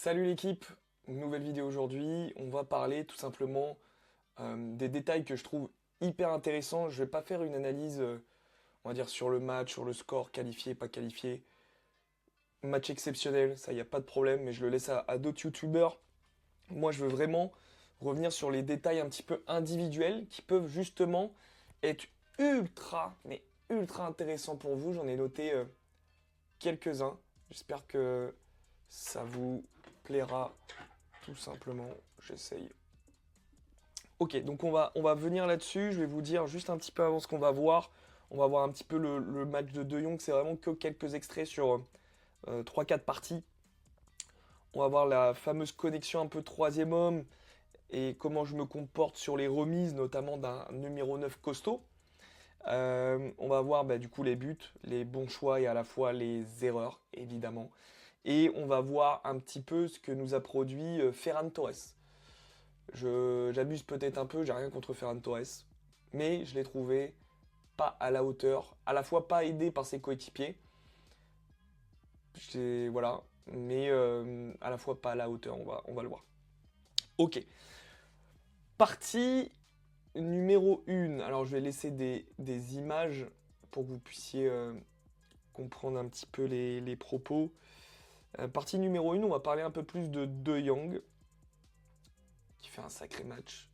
Salut l'équipe, nouvelle vidéo aujourd'hui. On va parler tout simplement des détails que je trouve hyper intéressants. Je vais pas faire une analyse, on va dire, sur le match, sur le score, qualifié, pas qualifié. Match exceptionnel, ça y a pas de problème, mais je le laisse à d'autres youtubeurs. Moi, je veux vraiment revenir sur les détails un petit peu individuels qui peuvent justement être mais ultra intéressants pour vous. J'en ai noté quelques-uns. J'espère que ça vous plaira tout simplement. J'essaye. Ok, donc on va venir là-dessus. Je vais vous dire juste un petit peu avant ce qu'on va voir. On va voir un petit peu le match de De Jong. C'est vraiment que quelques extraits sur 3-4 parties. On va voir la fameuse connexion un peu troisième homme et comment je me comporte sur les remises, notamment d'un numéro 9 costaud. On va voir du coup les buts, les bons choix et à la fois les erreurs, évidemment. Et on va voir un petit peu ce que nous a produit Ferran Torres. J'abuse peut-être un peu, j'ai rien contre Ferran Torres, mais je l'ai trouvé pas à la hauteur, à la fois pas aidé par ses coéquipiers, voilà, mais à la fois pas à la hauteur, on va le voir. Ok, partie numéro 1, alors je vais laisser des images pour que vous puissiez comprendre un petit peu les propos. Partie numéro 1, on va parler un peu plus de De Jong, qui fait un sacré match.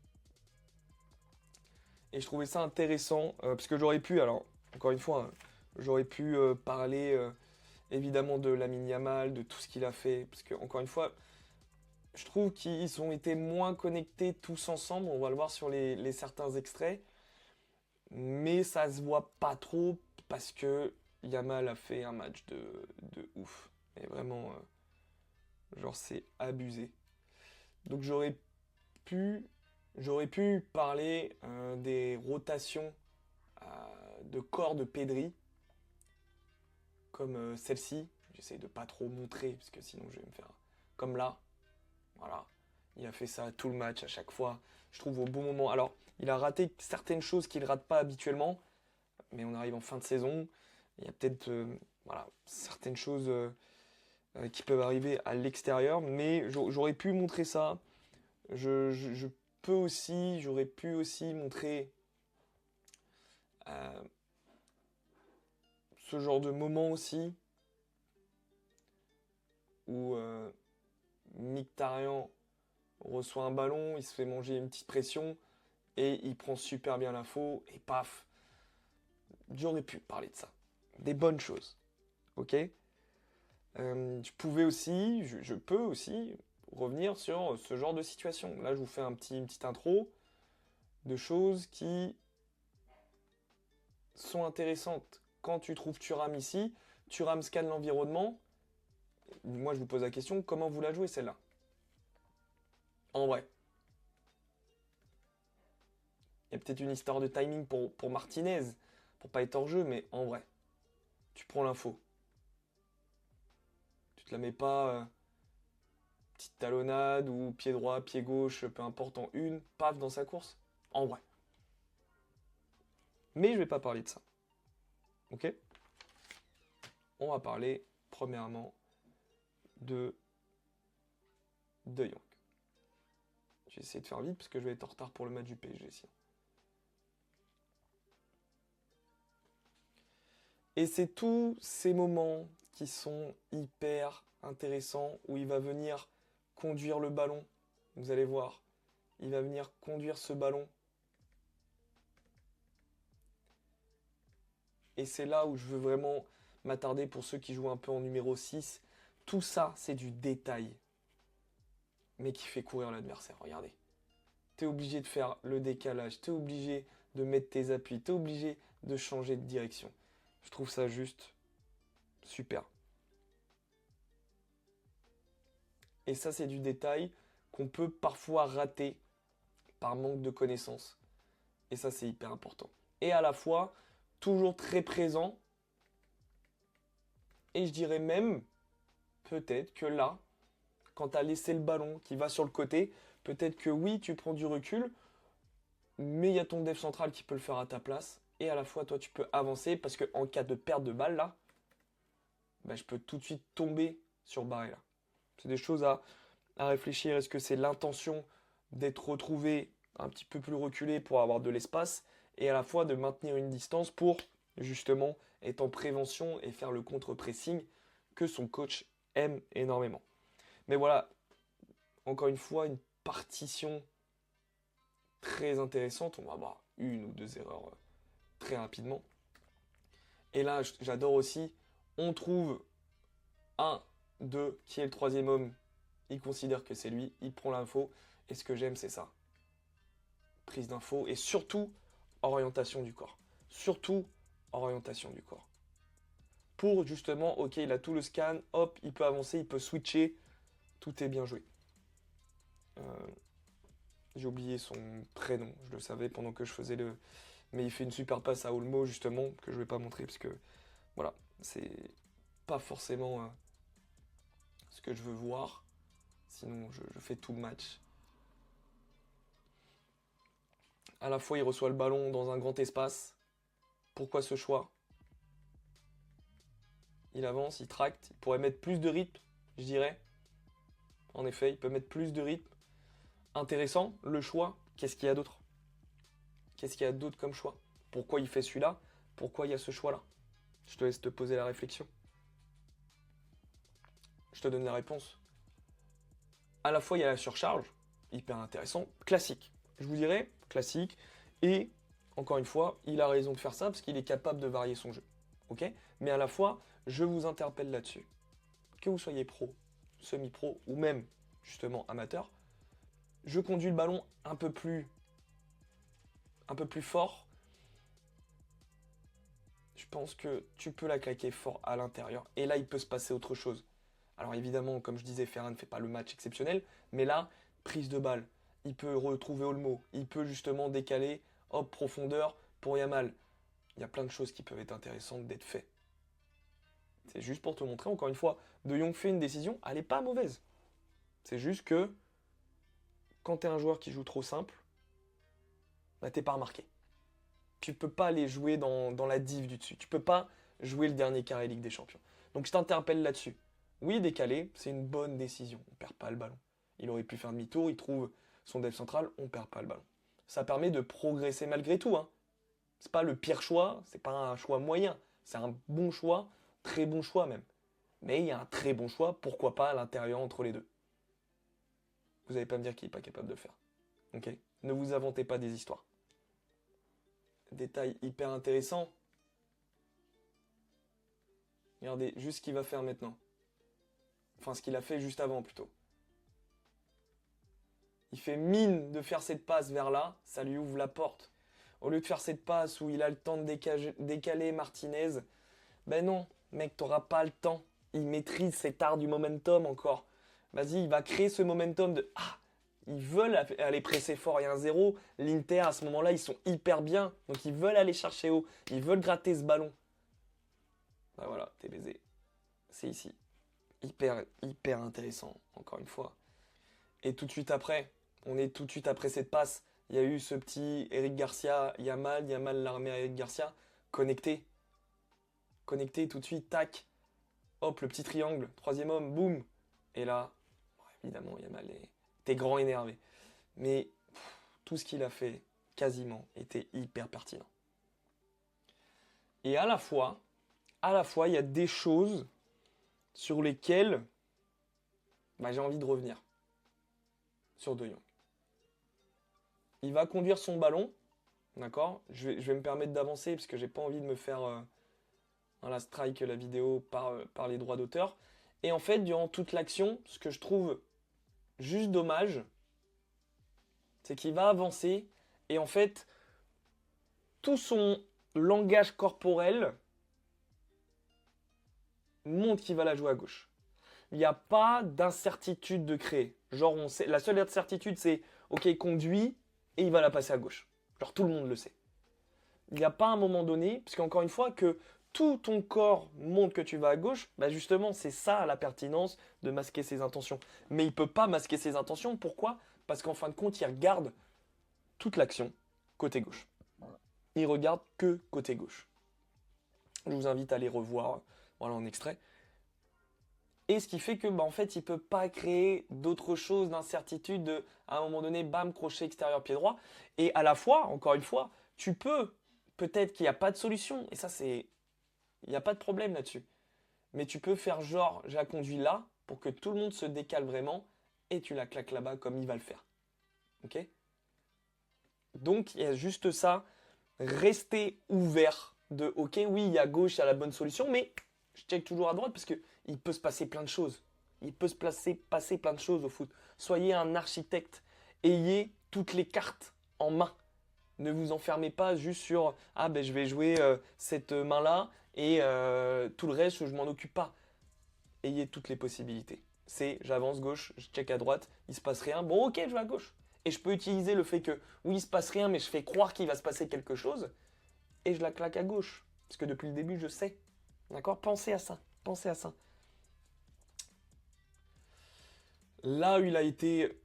Et je trouvais ça intéressant, parce que j'aurais pu, alors, encore une fois, j'aurais pu parler évidemment de Lamine Yamal, de tout ce qu'il a fait, parce que, encore une fois, je trouve qu'ils ont été moins connectés tous ensemble, on va le voir sur les certains extraits, mais ça se voit pas trop, parce que Yamal a fait un match de ouf. Et vraiment, genre, c'est abusé. Donc pu, j'aurais pu parler des rotations de corps de Pedri, comme celle-ci. J'essaie de pas trop montrer, parce que sinon je vais me faire comme là. Voilà. Il a fait ça tout le match à chaque fois. Je trouve au bon moment. Alors, il a raté certaines choses qu'il rate pas habituellement, mais on arrive en fin de saison. Il y a peut-être voilà, certaines choses qui peuvent arriver à l'extérieur, mais j'aurais pu montrer ça. Je peux aussi, j'aurais pu aussi montrer euh, ce genre de moment aussi où Mkhitaryan reçoit un ballon, il se fait manger une petite pression et il prend super bien l'info et paf, j'aurais pu parler de ça. Des bonnes choses, ok. Je pouvais aussi, je peux aussi revenir sur ce genre de situation. Là, je vous fais une petite intro de choses qui sont intéressantes. Quand tu trouves Thuram ici, Thuram scanne l'environnement. Moi, je vous pose la question, comment vous la jouez celle-là? En vrai. Il y a peut-être une histoire de timing pour Martinez, pour pas être hors jeu, mais en vrai, tu prends l'info. Tu te la mets pas petite talonnade ou pied droit, pied gauche, peu importe, en une, paf, dans sa course. En vrai. Mais je vais pas parler de ça. Ok? On va parler, premièrement, de De Jong. Je vais essayer de faire vite parce que je vais être en retard pour le match du PSG sinon. Et c'est tous ces moments qui sont hyper intéressants où il va venir conduire le ballon. Vous allez voir, il va venir conduire ce ballon. Et c'est là où je veux vraiment m'attarder pour ceux qui jouent un peu en numéro 6. Tout ça, c'est du détail. Mais qui fait courir l'adversaire. Regardez. T'es obligé de faire le décalage. T'es obligé de mettre tes appuis. T'es obligé de changer de direction. Je trouve ça juste super. Et ça, c'est du détail qu'on peut parfois rater par manque de connaissances. Et ça, c'est hyper important. Et à la fois, toujours très présent. Et je dirais même, peut-être que là, quand tu as laissé le ballon qui va sur le côté, peut-être que oui, tu prends du recul, mais il y a ton def central qui peut le faire à ta place. Et à la fois, toi, tu peux avancer parce qu'en cas de perte de balle, là, je peux tout de suite tomber sur Barré là. C'est des choses à réfléchir. Est-ce que c'est l'intention d'être retrouvé un petit peu plus reculé pour avoir de l'espace et à la fois de maintenir une distance pour justement être en prévention et faire le contre-pressing que son coach aime énormément. Mais voilà, encore une fois, une partition très intéressante. On va avoir une ou deux erreurs très rapidement. Et là, j'adore aussi, on trouve un, deux, qui est le troisième homme. Il considère que c'est lui, il prend l'info. Et ce que j'aime, c'est ça. Prise d'info et surtout, orientation du corps. Surtout, orientation du corps. Pour justement, ok, il a tout le scan, hop, il peut avancer, il peut switcher. Tout est bien joué. J'ai oublié son prénom, je le savais pendant que je faisais le... Mais il fait une super passe à Olmo, justement, que je vais pas montrer, parce que, voilà, c'est pas forcément ce que je veux voir. Sinon, je fais tout le match. À la fois, il reçoit le ballon dans un grand espace. Pourquoi ce choix? Il avance, il tracte, il pourrait mettre plus de rythme, je dirais. En effet, il peut mettre plus de rythme. Intéressant, le choix. Qu'est-ce qu'il y a d'autre? Qu'est-ce qu'il y a d'autre comme choix? Pourquoi il fait celui-là? Pourquoi il y a ce choix-là? Je te laisse te poser la réflexion. Je te donne la réponse. À la fois, il y a la surcharge, hyper intéressant, classique. Je vous dirais, classique. Et, encore une fois, il a raison de faire ça parce qu'il est capable de varier son jeu. Ok? Mais à la fois, je vous interpelle là-dessus. Que vous soyez pro, semi-pro ou même, justement, amateur, je conduis le ballon un peu plus fort. Je pense que tu peux la claquer fort à l'intérieur. Et là, il peut se passer autre chose. Alors évidemment, comme je disais, Ferran ne fait pas le match exceptionnel. Mais là, prise de balle. Il peut retrouver Olmo. Il peut justement décaler, hop, profondeur pour Yamal. Il y a plein de choses qui peuvent être intéressantes d'être faites. C'est juste pour te montrer, encore une fois, De Jong fait une décision, elle n'est pas mauvaise. C'est juste que, quand tu es un joueur qui joue trop simple, bah, t'es pas remarqué. Tu peux pas aller jouer dans la div du dessus. Tu peux pas jouer le dernier carré Ligue des Champions. Donc je t'interpelle là-dessus. Oui, décalé, c'est une bonne décision. On perd pas le ballon. Il aurait pu faire demi-tour, il trouve son dev central, on perd pas le ballon. Ça permet de progresser malgré tout. Hein. C'est pas le pire choix, c'est pas un choix moyen. C'est un bon choix, très bon choix même. Mais il y a un très bon choix, pourquoi pas à l'intérieur entre les deux. Vous n'allez pas me dire qu'il n'est pas capable de le faire. Ok? Ne vous inventez pas des histoires. Détail hyper intéressant. Regardez juste ce qu'il va faire maintenant. Enfin, ce qu'il a fait juste avant plutôt. Il fait mine de faire cette passe vers là, ça lui ouvre la porte. Au lieu de faire cette passe où il a le temps de décaler Martinez, ben non, mec, t'auras pas le temps. Il maîtrise cet art du momentum encore. Vas-y, il va créer ce momentum de... Ah, ils veulent aller presser fort, il y a un 0. L'Inter, à ce moment-là, ils sont hyper bien. Donc ils veulent aller chercher haut. Ils veulent gratter ce ballon. Bah voilà, t'es baisé. C'est ici. Hyper, hyper intéressant, encore une fois. Et tout de suite après, on est tout de suite après cette passe. Il y a eu ce petit Eric Garcia, Yamal l'a remis à Eric Garcia. Connecté. Connecté tout de suite, tac. Hop, le petit triangle, troisième homme, boum. Et là, bon, évidemment, Yamal était grand énervé. Mais tout ce qu'il a fait, quasiment, était hyper pertinent. Et à la fois, il y a des choses sur lesquelles j'ai envie de revenir. Sur De Jong. Il va conduire son ballon, d'accord? Je vais me permettre d'avancer parce que j'ai pas envie de me faire strike la vidéo par les droits d'auteur. Et en fait, durant toute l'action, ce que je trouve juste dommage, c'est qu'il va avancer et en fait, tout son langage corporel montre qu'il va la jouer à gauche. Il n'y a pas d'incertitude de créer. Genre, la seule incertitude, c'est ok, il conduit et il va la passer à gauche. Genre, tout le monde le sait. Il n'y a pas un moment donné, parce qu'encore une fois, que tout ton corps montre que tu vas à gauche, justement, c'est ça la pertinence de masquer ses intentions. Mais il ne peut pas masquer ses intentions. Pourquoi? Parce qu'en fin de compte, il regarde toute l'action côté gauche. Il regarde que côté gauche. Je vous invite à les revoir en extrait. Et ce qui fait que, en fait, il peut pas créer d'autres choses d'incertitude à un moment donné, bam, crochet extérieur, pied droit. Et à la fois, encore une fois, tu peux, peut-être qu'il n'y a pas de solution. Et ça, il n'y a pas de problème là-dessus. Mais tu peux faire genre, je la conduis là, pour que tout le monde se décale vraiment, et tu la claques là-bas comme il va le faire. Ok? Donc, il y a juste ça. Rester ouvert de, ok, oui, il y a gauche, il y a la bonne solution, mais je check toujours à droite parce que il peut se passer plein de choses. Il peut se passer plein de choses au foot. Soyez un architecte. Ayez toutes les cartes en main. Ne vous enfermez pas juste sur ah ben je vais jouer cette main-là et tout le reste je m'en occupe pas. Ayez toutes les possibilités. C'est j'avance gauche, je check à droite, il se passe rien. Bon ok, je vais à gauche. Et je peux utiliser le fait que oui il se passe rien mais je fais croire qu'il va se passer quelque chose et je la claque à gauche parce que depuis le début je sais. D'accord? Pensez à ça. Pensez à ça. Là où il a été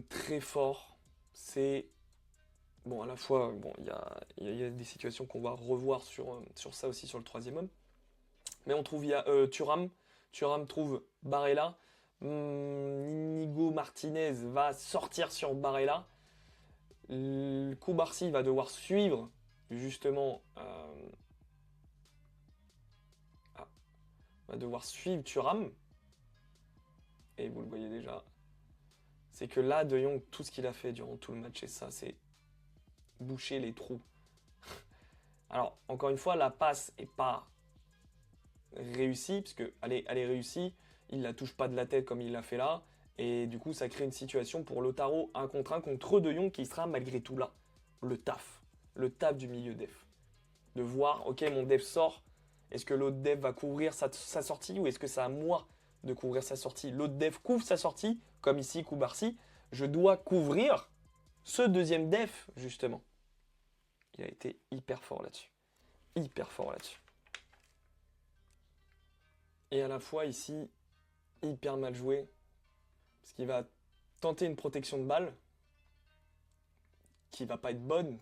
très fort, c'est bon, à la fois, bon, il y a des situations qu'on va revoir sur ça aussi sur le troisième homme. Mais on trouve, il y a Thuram. Thuram trouve Barella. Inigo Martinez va sortir sur Barella. Koubarsi va devoir suivre, justement, va devoir suivre Thuram. Et vous le voyez déjà. C'est que là, De Jong, tout ce qu'il a fait durant tout le match, et ça, c'est boucher les trous. Alors, encore une fois, la passe n'est pas réussie, parce qu'elle est réussie, il ne la touche pas de la tête comme il l'a fait là, et du coup, ça crée une situation pour Lautaro 1 contre 1 contre De Jong qui sera malgré tout là. Le taf du milieu def. De voir, ok, mon def sort, est-ce que l'autre def va couvrir sa sortie, ou est-ce que c'est à moi de couvrir sa sortie? L'autre def couvre sa sortie, comme ici, Koubarsi, je dois couvrir ce deuxième def, justement. Il a été hyper fort là-dessus. Hyper fort là-dessus. Et à la fois ici, hyper mal joué. Parce qu'il va tenter une protection de balle qui va pas être bonne.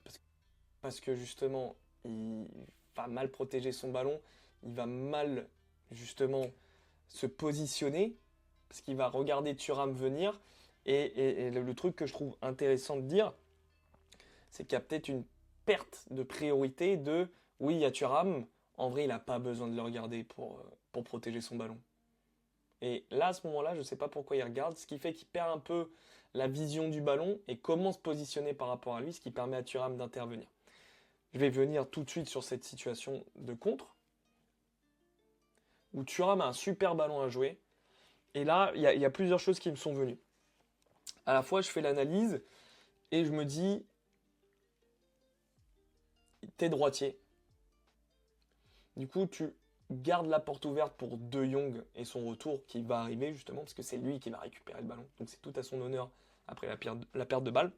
Parce que justement, il va mal protéger son ballon. Il va mal justement se positionner. Parce qu'il va regarder Thuram venir. Et le truc que je trouve intéressant de dire, c'est qu'il y a peut-être une perte de priorité de oui, il y a Thuram, en vrai, il n'a pas besoin de le regarder pour protéger son ballon. Et là, à ce moment-là, je ne sais pas pourquoi il regarde, ce qui fait qu'il perd un peu la vision du ballon et comment se positionner par rapport à lui, ce qui permet à Thuram d'intervenir. Je vais venir tout de suite sur cette situation de contre, où Thuram a un super ballon à jouer. Et là, il y a plusieurs choses qui me sont venues. À la fois, je fais l'analyse et je me dis, t'es droitier. Du coup, tu gardes la porte ouverte pour De Jong et son retour qui va arriver justement parce que c'est lui qui va récupérer le ballon. Donc c'est tout à son honneur après la perte de balle.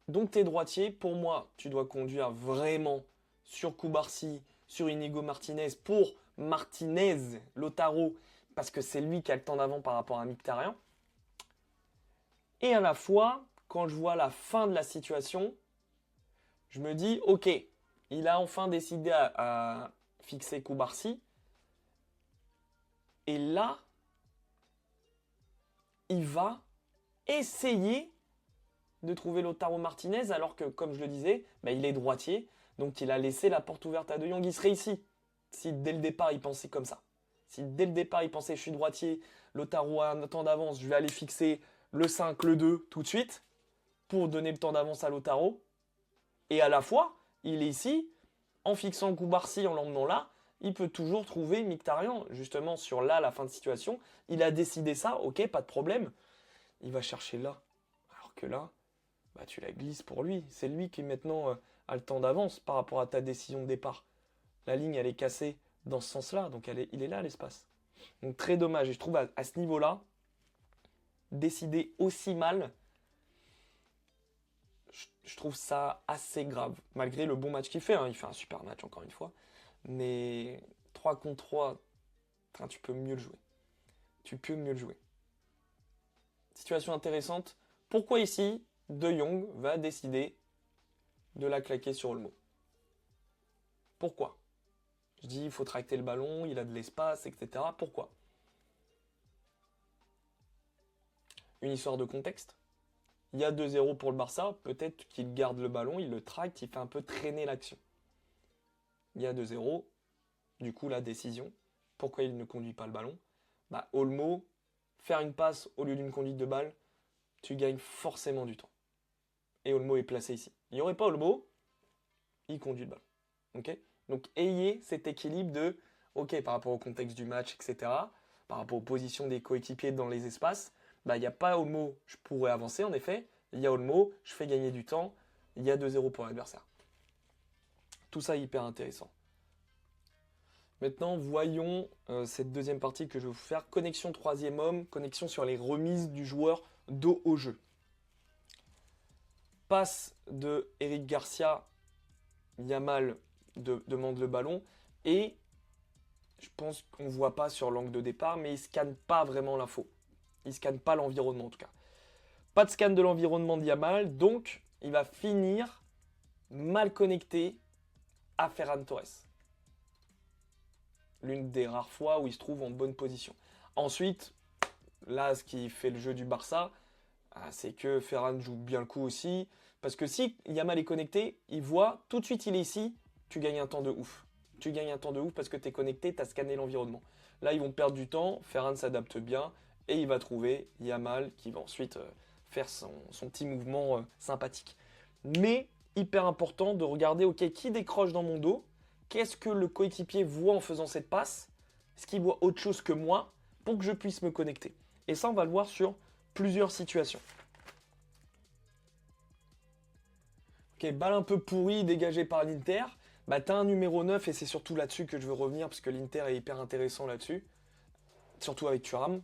Donc t'es droitier, pour moi, tu dois conduire vraiment sur Koubarsi, sur Inigo Martinez pour Martinez, Lautaro, parce que c'est lui qui a le temps d'avant par rapport à Mkhitaryan. Et à la fois, quand je vois la fin de la situation, je me dis, ok, il a enfin décidé à fixer Koubarsi. Et là, il va essayer de trouver Lautaro Martinez, alors que, comme je le disais, il est droitier. Donc il a laissé la porte ouverte à De Jong. Il serait ici, si dès le départ il pensait comme ça. Si dès le départ il pensait, je suis droitier, Lautaro a un temps d'avance, je vais aller fixer le 5, le 2 tout de suite, pour donner le temps d'avance à Lautaro. Et à la fois, il est ici, en fixant Koubarsi, en l'emmenant là, il peut toujours trouver Mkhitaryan, justement sur là, la fin de situation. Il a décidé ça, ok, pas de problème. Il va chercher là. Alors que là, tu la glisses pour lui. C'est lui qui maintenant a le temps d'avance par rapport à ta décision de départ. La ligne, elle est cassée dans ce sens-là, donc il est là l'espace. Donc très dommage. Et je trouve à ce niveau-là, décider aussi mal, je trouve ça assez grave. Malgré le bon match qu'il fait, il fait un super match encore une fois. Mais 3 contre 3, tu peux mieux le jouer. Tu peux mieux le jouer. Situation intéressante. Pourquoi ici, De Jong va décider de la claquer sur Olmo? Pourquoi? Je dis, il faut tracter le ballon, il a de l'espace, etc. Pourquoi? Une histoire de contexte. Il y a 2-0 pour le Barça, peut-être qu'il garde le ballon, il le tracte, il fait un peu traîner l'action. Il y a 2-0, du coup la décision. Pourquoi il ne conduit pas le ballon? Bah, Olmo, faire une passe au lieu d'une conduite de balle, tu gagnes forcément du temps. Et Olmo est placé ici. Il n'y aurait pas Olmo, il conduit le ballon. Okay, donc ayez cet équilibre de, ok, par rapport au contexte du match, etc., par rapport aux positions des coéquipiers dans les espaces, bah, il n'y a pas Olmo, je pourrais avancer en effet, il y a Olmo, je fais gagner du temps, il y a 2-0 pour l'adversaire. Tout ça est hyper intéressant. Maintenant, voyons cette deuxième partie que je vais vous faire. Connexion troisième homme, connexion sur les remises du joueur dos au jeu. Passe de Eric Garcia, Yamal demande le ballon et je pense qu'on ne voit pas sur l'angle de départ, mais il ne scanne pas vraiment l'info. Il ne scanne pas l'environnement en tout cas. Pas de scan de l'environnement de Yamal, donc il va finir mal connecté à Ferran Torres. L'une des rares fois où il se trouve en bonne position. Ensuite, là, ce qui fait le jeu du Barça, c'est que Ferran joue bien le coup aussi. Parce que si Yamal est connecté, il voit tout de suite il est ici, tu gagnes un temps de ouf. Tu gagnes un temps de ouf parce que tu es connecté, tu as scanné l'environnement. Là, ils vont perdre du temps, Ferran s'adapte bien et il va trouver Yamal qui va ensuite faire son petit mouvement sympathique. Mais, hyper important de regarder, ok, qui décroche dans mon dos? Qu'est-ce que le coéquipier voit en faisant cette passe? Est-ce qu'il voit autre chose que moi pour que je puisse me connecter? Et ça, on va le voir sur plusieurs situations. Ok, balle un peu pourrie dégagée par l'Inter. Bah, t'as un numéro 9 et c'est surtout là-dessus que je veux revenir parce que l'Inter est hyper intéressant là-dessus. Surtout avec Thuram.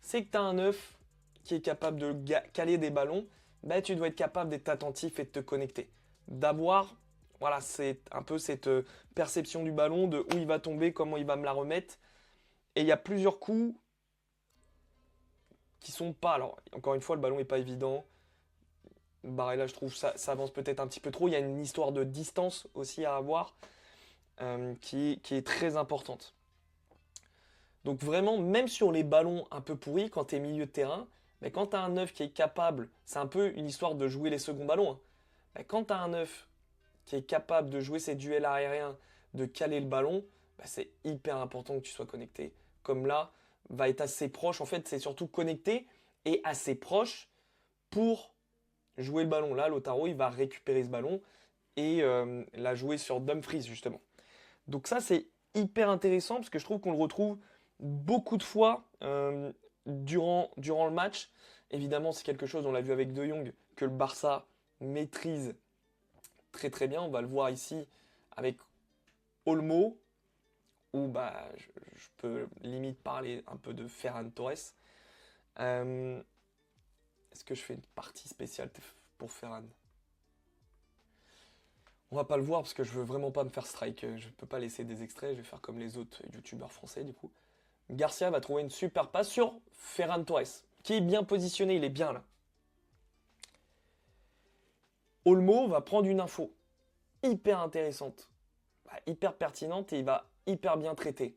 C'est que t'as un 9 qui est capable de caler des ballons. Bah, tu dois être capable d'être attentif et de te connecter. D'avoir, voilà, c'est un peu cette perception du ballon, de où il va tomber, comment il va me la remettre. Et il y a plusieurs coups qui sont pas. Alors, encore une fois, le ballon n'est pas évident. Barella, je trouve, ça avance peut-être un petit peu trop. Il y a une histoire de distance aussi à avoir qui est très importante. Donc vraiment, même sur les ballons un peu pourris, quand tu es milieu de terrain, mais quand tu as un 9 qui est capable, c'est un peu une histoire de jouer les seconds ballons. Hein. Mais quand tu as un 9 qui est capable de jouer ces duels aériens, de caler le ballon, bah, c'est hyper important que tu sois connecté. Comme là, va être assez proche. En fait, c'est surtout connecté et assez proche pour jouer le ballon. Là, Lautaro, il va récupérer ce ballon et la jouer sur Dumfries, justement. Donc ça, c'est hyper intéressant parce que je trouve qu'on le retrouve beaucoup de fois durant le match. Évidemment, c'est quelque chose, on l'a vu avec De Jong, que le Barça maîtrise très très bien. On va le voir ici avec Olmo, où bah, je peux limite parler un peu de Ferran Torres. Est-ce que je fais une partie spéciale pour Ferran? On va pas le voir parce que je veux vraiment pas me faire strike. Je peux pas laisser des extraits, je vais faire comme les autres youtubeurs français du coup. Garcia va trouver une super passe sur Ferran Torres, qui est bien positionné, il est bien là. Olmo va prendre une info hyper intéressante, hyper pertinente et il va hyper bien traiter.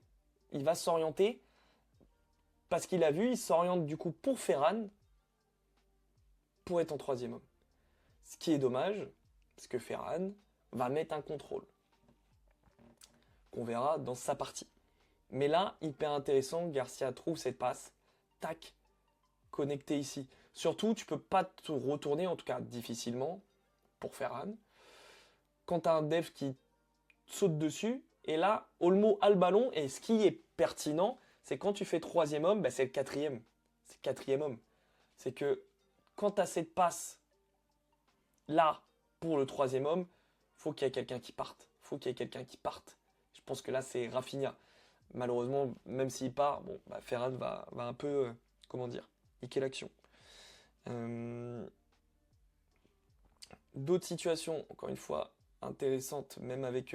Il va s'orienter parce qu'il a vu, il s'oriente du coup pour Ferran pour être en troisième homme. Ce qui est dommage, parce que Ferran va mettre un contrôle qu'on verra dans sa partie. Mais là, hyper intéressant, Garcia trouve cette passe, tac, connecté ici. Surtout, tu peux pas te retourner, en tout cas difficilement, pour Ferran. Quand tu as un dev qui saute dessus, et là, Olmo a le ballon, et ce qui est pertinent, c'est quand tu fais troisième homme, bah, c'est le quatrième. C'est le quatrième homme. C'est que quand tu as cette passe là pour le troisième homme, faut qu'il y ait quelqu'un qui parte. Faut qu'il y ait quelqu'un qui parte. Je pense que là, c'est Rafinha. Malheureusement, même s'il part, bon, bah, Ferran va un peu, comment dire, niquer l'action. D'autres situations, encore une fois, intéressantes, même avec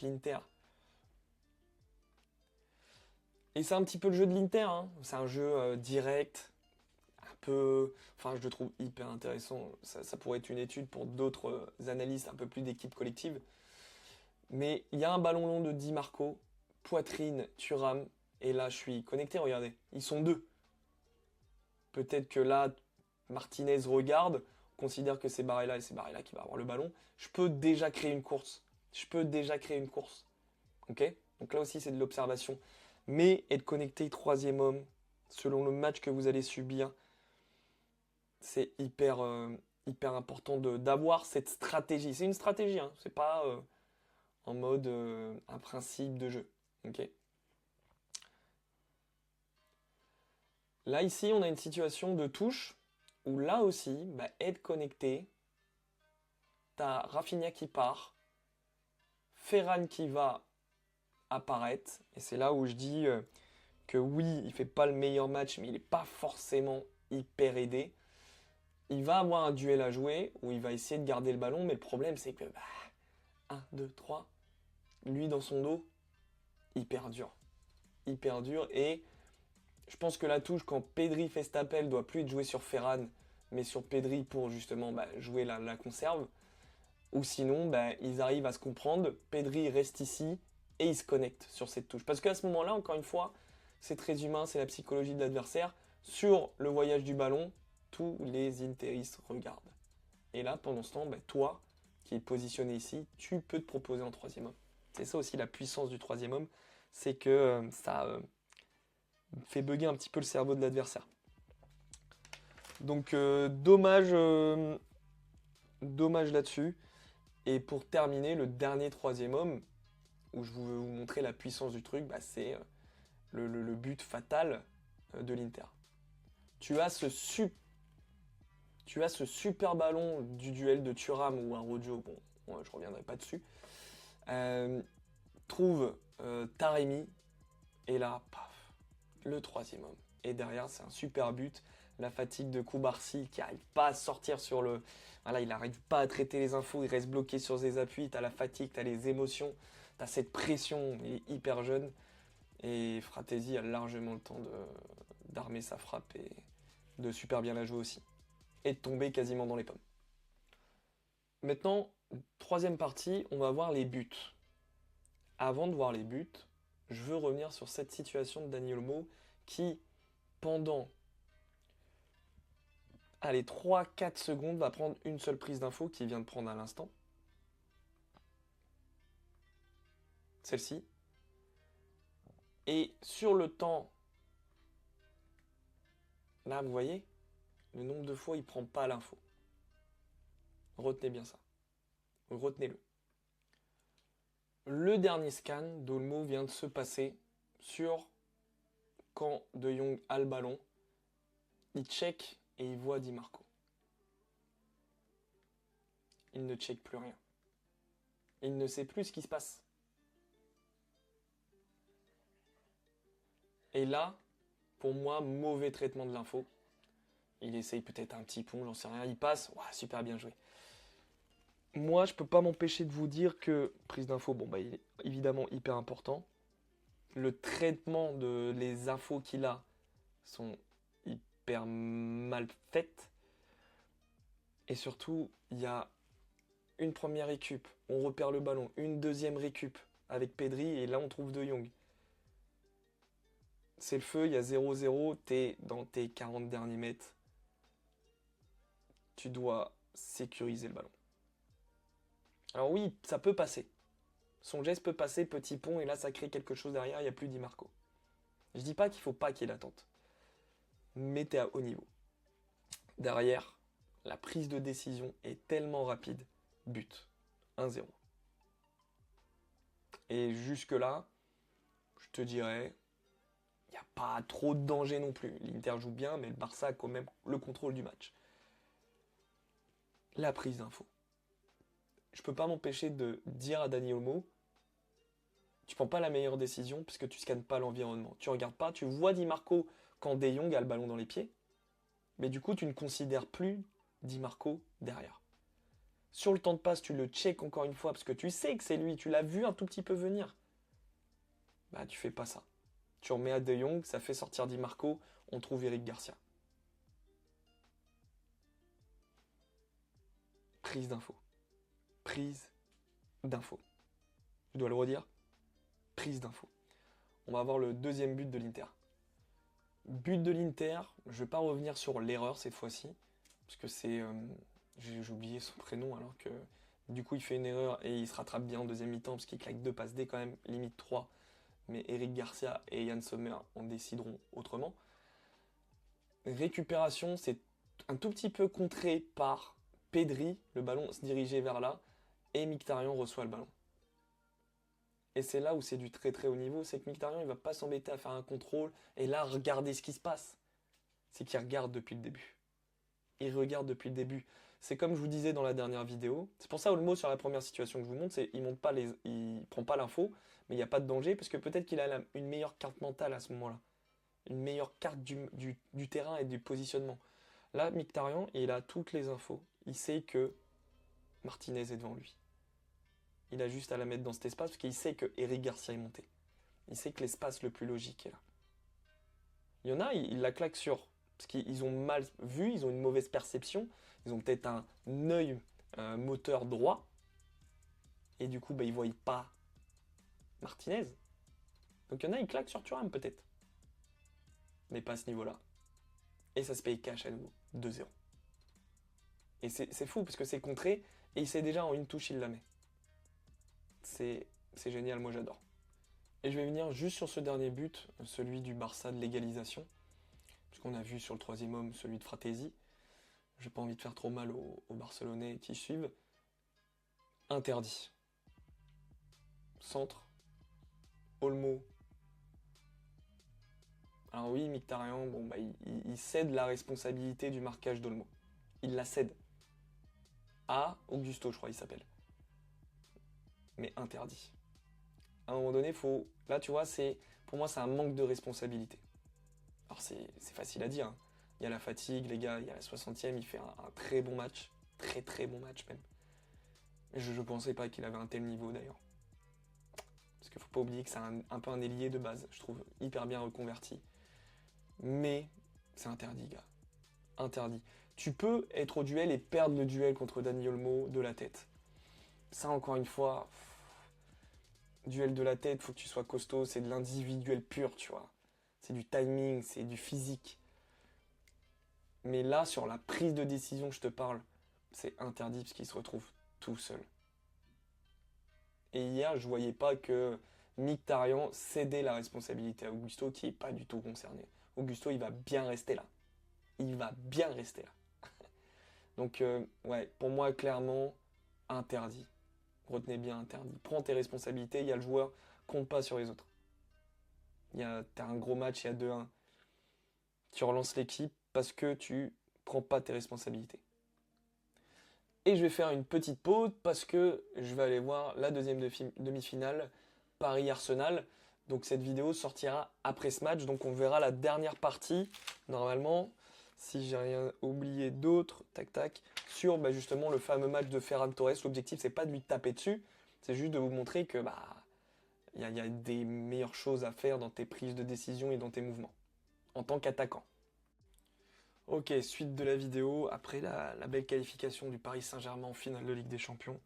l'Inter. Et c'est un petit peu le jeu de l'Inter, hein. C'est un jeu direct, un peu... Enfin, je le trouve hyper intéressant. Ça pourrait être une étude pour d'autres analystes, un peu plus d'équipe collective. Mais il y a un ballon long de Di Marco poitrine, Thuram. Et là, je suis connecté, regardez. Ils sont deux. Peut-être que là, Martinez regarde, considère que c'est Barella et c'est Barella qui va avoir le ballon. Je peux déjà créer une course. Ok? Donc là aussi, c'est de l'observation. Mais être connecté troisième homme, selon le match que vous allez subir, c'est hyper important d'avoir cette stratégie. C'est une stratégie, hein. C'est pas en mode un principe de jeu. Ok? Là, ici, on a une situation de touche où là aussi, être connecté, t'as Rafinha qui part, Ferran qui va apparaître, et c'est là où je dis que oui, il fait pas le meilleur match, mais il n'est pas forcément hyper aidé. Il va avoir un duel à jouer où il va essayer de garder le ballon, mais le problème c'est que 1, 2, 3, lui dans son dos, hyper dur. Hyper dur, et je pense que la touche, quand Pedri fait cet appel, doit plus être jouée sur Ferran, mais sur Pedri pour justement jouer la conserve. Ou sinon, ils arrivent à se comprendre, Pedri reste ici, et il se connecte sur cette touche. Parce qu'à ce moment-là, encore une fois, c'est très humain, c'est la psychologie de l'adversaire. Sur le voyage du ballon, tous les interistes regardent. Et là, pendant ce temps, toi, qui es positionné ici, tu peux te proposer en troisième homme. C'est ça aussi la puissance du troisième homme, c'est que ça fait bugger un petit peu le cerveau de l'adversaire. Donc dommage là-dessus. Et pour terminer, le dernier troisième homme, où je veux vous montrer la puissance du truc, c'est le but fatal de l'Inter. Tu as ce super ballon du duel de Thuram ou un Rojo, bon, je reviendrai pas dessus. Trouve Taremi, et là, paf, le troisième homme. Et derrière, c'est un super but. La fatigue de Koubarsi qui n'arrive pas à sortir sur le... Voilà, il n'arrive pas à traiter les infos, il reste bloqué sur ses appuis. Tu as la fatigue, tu as les émotions, tu as cette pression, il est hyper jeune. Et Fratesi a largement le temps d'armer sa frappe et de super bien la jouer aussi. Et de tomber quasiment dans les pommes. Maintenant, troisième partie, on va voir les buts. Avant de voir les buts, je veux revenir sur cette situation de Dani Olmo qui, pendant 3-4 secondes, va prendre une seule prise d'info qu'il vient de prendre à l'instant. Celle-ci. Et sur le temps, là, vous voyez, le nombre de fois, il ne prend pas l'info. Retenez bien ça. Retenez-le. Le dernier scan d'Olmo vient de se passer sur quand De Jong a le ballon. Il check et il voit Di Marco. Il ne check plus rien. Il ne sait plus ce qui se passe. Et là, pour moi, mauvais traitement de l'info. Il essaye peut-être un petit pont, j'en sais rien. Il passe, super bien joué. Moi, je peux pas m'empêcher de vous dire que prise d'info, il est évidemment hyper important. Le traitement de les infos qu'il a sont hyper mal faites. Et surtout, il y a une première récup, on repère le ballon, une deuxième récup avec Pedri, et là on trouve De Jong. C'est le feu, il y a 0-0, t'es dans tes 40 derniers mètres. Tu dois sécuriser le ballon. Alors oui, ça peut passer. Son geste peut passer, petit pont, et là ça crée quelque chose derrière, il n'y a plus Di Marco. Je dis pas qu'il faut pas qu'il y ait l'attente. Mais t'es à haut niveau. Derrière, la prise de décision est tellement rapide. But. 1-0. Et jusque-là, je te dirais, il n'y a pas trop de danger non plus. L'Inter joue bien, mais le Barça a quand même le contrôle du match. La prise d'info. Je peux pas m'empêcher de dire à Dani Olmo, tu prends pas la meilleure décision puisque tu scannes pas l'environnement. Tu regardes pas, tu vois Di Marco quand De Jong a le ballon dans les pieds, mais du coup tu ne considères plus Di Marco derrière. Sur le temps de passe, tu le check encore une fois parce que tu sais que c'est lui, tu l'as vu un tout petit peu venir. Tu fais pas ça. Tu remets à De Jong, ça fait sortir Di Marco, on trouve Eric Garcia. Prise d'info. Prise d'info. Je dois le redire. Prise d'info. on va avoir le deuxième but de l'Inter. But de l'Inter, je ne vais pas revenir sur l'erreur cette fois-ci, parce que c'est... j'ai oublié son prénom, alors que du coup il fait une erreur et il se rattrape bien en deuxième mi-temps, parce qu'il claque 2 passes D quand même, limite 3. Mais Eric Garcia et Yann Sommer en décideront autrement. Récupération, c'est un tout petit peu contré par Pedri, le ballon se dirigeait vers là, et Mkhitaryan reçoit le ballon. Et c'est là où c'est du très très haut niveau, c'est que Mkhitaryan il va pas s'embêter à faire un contrôle, et là regardez ce qui se passe. C'est qu'il regarde depuis le début. Il regarde depuis le début. C'est comme je vous disais dans la dernière vidéo, c'est pour ça Olmo sur la première situation que je vous montre, c'est il prend pas l'info, mais il n'y a pas de danger, parce que peut-être qu'il a une meilleure carte mentale à ce moment-là. Une meilleure carte du terrain et du positionnement. Là, Mkhitaryan, il a toutes les infos. Il sait que Martinez est devant lui. Il a juste à la mettre dans cet espace parce qu'il sait que Eric Garcia est monté. Il sait que l'espace le plus logique est là. Il y en a, il la claque sur. Parce qu'ils ont mal vu, ils ont une mauvaise perception. Ils ont peut-être un œil moteur droit. Et du coup, ils ne voient pas Martinez. Donc il y en a, ils claquent sur Thuram peut-être. Mais pas à ce niveau-là. Et ça se paye cash à nouveau. 2-0. Et c'est fou parce que c'est contré. Et il sait déjà en une touche, il la met. C'est génial, moi j'adore. Et je vais venir juste sur ce dernier but, celui du Barça de l'égalisation. Puisqu'on a vu sur le troisième homme celui de Fratesi. J'ai pas envie de faire trop mal aux Barcelonais qui suivent. Interdit. Centre. Olmo. Alors oui, Mkhitaryan, il cède la responsabilité du marquage d'Olmo. Il la cède. À Augusto, je crois, il s'appelle. Mais interdit. À un moment donné, faut... Là, tu vois, pour moi, c'est un manque de responsabilité. Alors, c'est facile à dire. Hein. Il y a la fatigue, les gars, il y a la 60e, il fait un très bon match. Très, très bon match, même. Je ne pensais pas qu'il avait un tel niveau, d'ailleurs. Parce qu'il ne faut pas oublier que c'est un peu un ailier de base. Je trouve hyper bien reconverti. Mais c'est interdit, gars. Interdit. Tu peux être au duel et perdre le duel contre Dani Olmo de la tête. Ça, encore une fois, duel de la tête, faut que tu sois costaud, c'est de l'individuel pur, tu vois. C'est du timing, c'est du physique. Mais là, sur la prise de décision, je te parle, c'est interdit parce qu'il se retrouve tout seul. Et hier, je voyais pas que Mkhitaryan cédait la responsabilité à Augusto, qui est pas du tout concerné. Augusto, il va bien rester là. Il va bien rester là. Donc, ouais, pour moi, clairement, interdit. Retenez bien, interdit. Prends tes responsabilités, il y a le joueur, compte pas sur les autres. T'as un gros match, il y a 2-1. Tu relances l'équipe parce que tu prends pas tes responsabilités. Et je vais faire une petite pause parce que je vais aller voir la deuxième demi-finale, Paris-Arsenal. Donc cette vidéo sortira après ce match, donc on verra la dernière partie, normalement, si j'ai rien oublié d'autre, tac tac, sur justement le fameux match de Ferran Torres. L'objectif, c'est pas de lui taper dessus, c'est juste de vous montrer que y a des meilleures choses à faire dans tes prises de décision et dans tes mouvements, en tant qu'attaquant. Ok, suite de la vidéo, après la belle qualification du Paris Saint-Germain en finale de Ligue des Champions,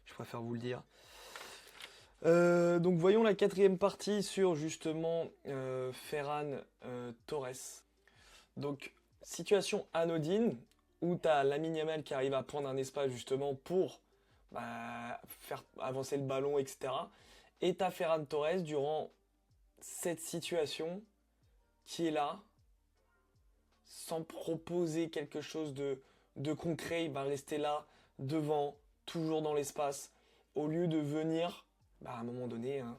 je préfère vous le dire. Donc voyons la quatrième partie sur justement Ferran Torres. Donc situation anodine où tu as Lamine Yamal qui arrive à prendre un espace justement pour faire avancer le ballon, etc. Et tu as Ferran Torres durant cette situation qui est là, sans proposer quelque chose de concret, il va rester là, devant, toujours dans l'espace, au lieu de venir, à un moment donné, hein,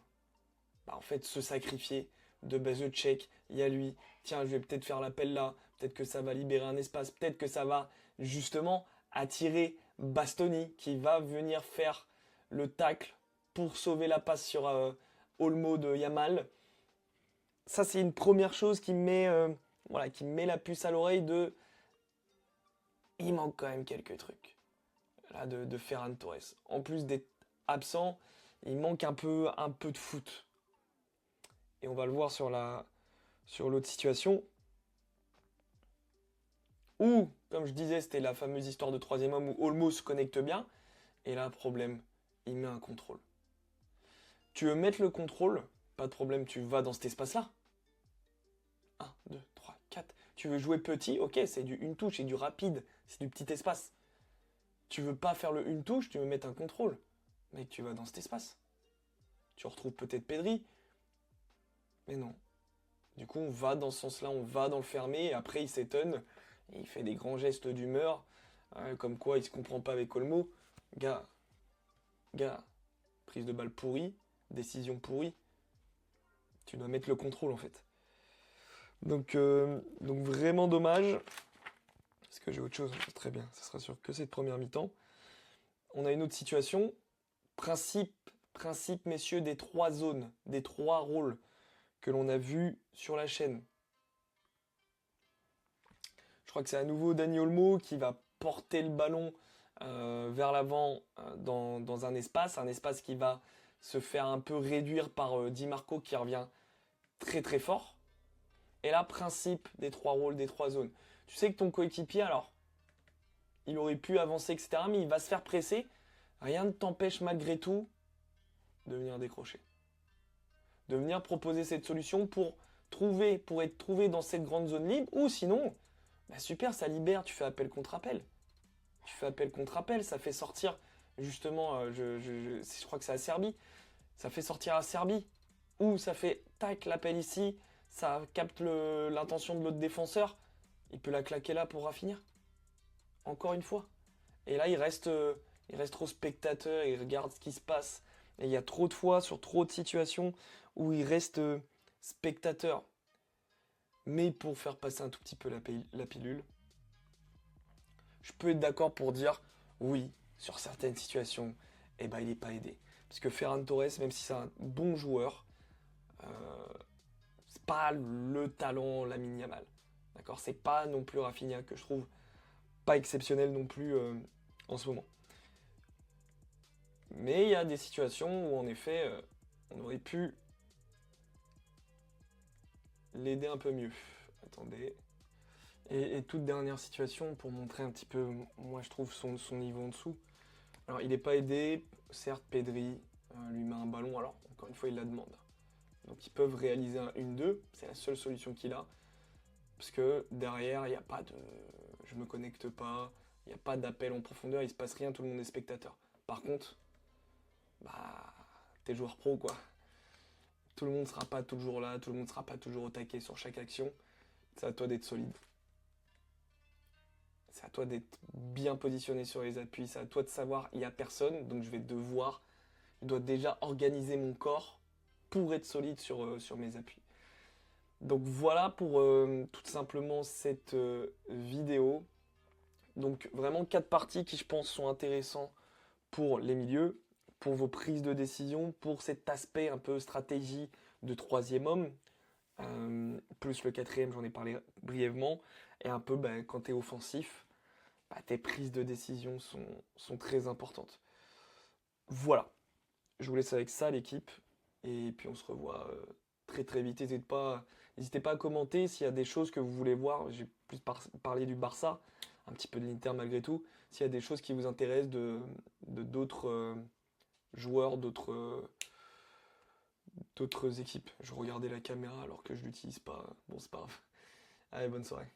en fait, se sacrifier, de the check, il y a lui, tiens, je vais peut-être faire l'appel là, peut-être que ça va libérer un espace, peut-être que ça va justement attirer Bastoni, qui va venir faire le tacle pour sauver la passe sur Olmo de Yamal. Ça, c'est une première chose qui met la puce à l'oreille de... Il manque quand même quelques trucs là de Ferran Torres. En plus d'être absent, il manque un peu de foot. Et on va le voir sur l'autre situation. Où, comme je disais, c'était la fameuse histoire de troisième homme où Olmo se connecte bien. Et là, problème, il met un contrôle. Tu veux mettre le contrôle, pas de problème, tu vas dans cet espace-là. 1, 2, 3, 4. Tu veux jouer petit, ok, c'est du une touche, c'est du rapide, c'est du petit espace. Tu veux pas faire le une touche, tu veux mettre un contrôle. Mec, tu vas dans cet espace. Tu retrouves peut-être Pedri. Mais non. Du coup, on va dans ce sens-là, on va dans le fermé, et après il s'étonne, et il fait des grands gestes d'humeur, comme quoi il se comprend pas avec Olmo. Gars, prise de balle pourrie, décision pourrie. Tu dois mettre le contrôle en fait. Donc vraiment dommage. Est-ce que j'ai autre chose? Très bien, ce sera sûr que cette première mi-temps. On a une autre situation. Principe, messieurs, des 3 zones, des 3 rôles que l'on a vus sur la chaîne. Je crois que c'est à nouveau Dani Olmo qui va porter le ballon vers l'avant dans un espace qui va se faire un peu réduire par Di Marco qui revient très très fort. Et là, principe des 3 rôles, des 3 zones. Tu sais que ton coéquipier, alors, il aurait pu avancer, etc., mais il va se faire presser. Rien ne t'empêche malgré tout de venir décrocher. De venir proposer cette solution pour être trouvé dans cette grande zone libre, ou sinon, bah super, ça libère, tu fais appel contre appel. Tu fais appel contre appel, ça fait sortir, justement, je crois que c'est à Serbie, ça fait sortir à Serbie, ou ça fait, tac, l'appel ici, ça capte l'intention de l'autre défenseur, il peut la claquer là pour finir. Encore une fois. Et là, il reste trop spectateur, il regarde ce qui se passe. Et il y a trop de fois, sur trop de situations, où il reste spectateur. Mais pour faire passer un tout petit peu la pilule, je peux être d'accord pour dire, oui, sur certaines situations, eh ben, il n'est pas aidé. Parce que Ferran Torres, même si c'est un bon joueur, c'est pas le talent Lamine Yamal. D'accord? C'est pas non plus Rafinha que je trouve pas exceptionnel non plus en ce moment. Mais il y a des situations où en effet on aurait pu l'aider un peu mieux. Attendez. Et toute dernière situation pour montrer un petit peu, moi je trouve son niveau en dessous. Alors il n'est pas aidé, certes Pedri lui met un ballon, alors encore une fois il la demande. Donc ils peuvent réaliser un 1-2, c'est la seule solution qu'il a. Parce que derrière il n'y a pas de... Je me connecte pas, il n'y a pas d'appel en profondeur, il se passe rien, tout le monde est spectateur. Par contre, bah, t'es joueur pro quoi. Tout le monde sera pas toujours là, tout le monde sera pas toujours au taquet sur chaque action. C'est à toi d'être solide. C'est à toi d'être bien positionné sur les appuis, c'est à toi de savoir, il n'y a personne, donc je dois déjà organiser mon corps pour être solide sur mes appuis. Donc voilà pour tout simplement cette vidéo. Donc vraiment 4 parties qui je pense sont intéressantes pour les milieux, pour vos prises de décision, pour cet aspect un peu stratégie de 3e homme, plus le 4e, j'en ai parlé brièvement, et un peu quand tu es offensif, tes prises de décision sont très importantes. Voilà, je vous laisse avec ça l'équipe, et puis on se revoit très très vite. N'hésitez pas à commenter s'il y a des choses que vous voulez voir, j'ai plus parlé du Barça, un petit peu de l'Inter malgré tout, s'il y a des choses qui vous intéressent de d'autres joueurs, d'autres équipes. Je regardais la caméra alors que je l'utilise pas. Bon, c'est pas grave. Allez, bonne soirée.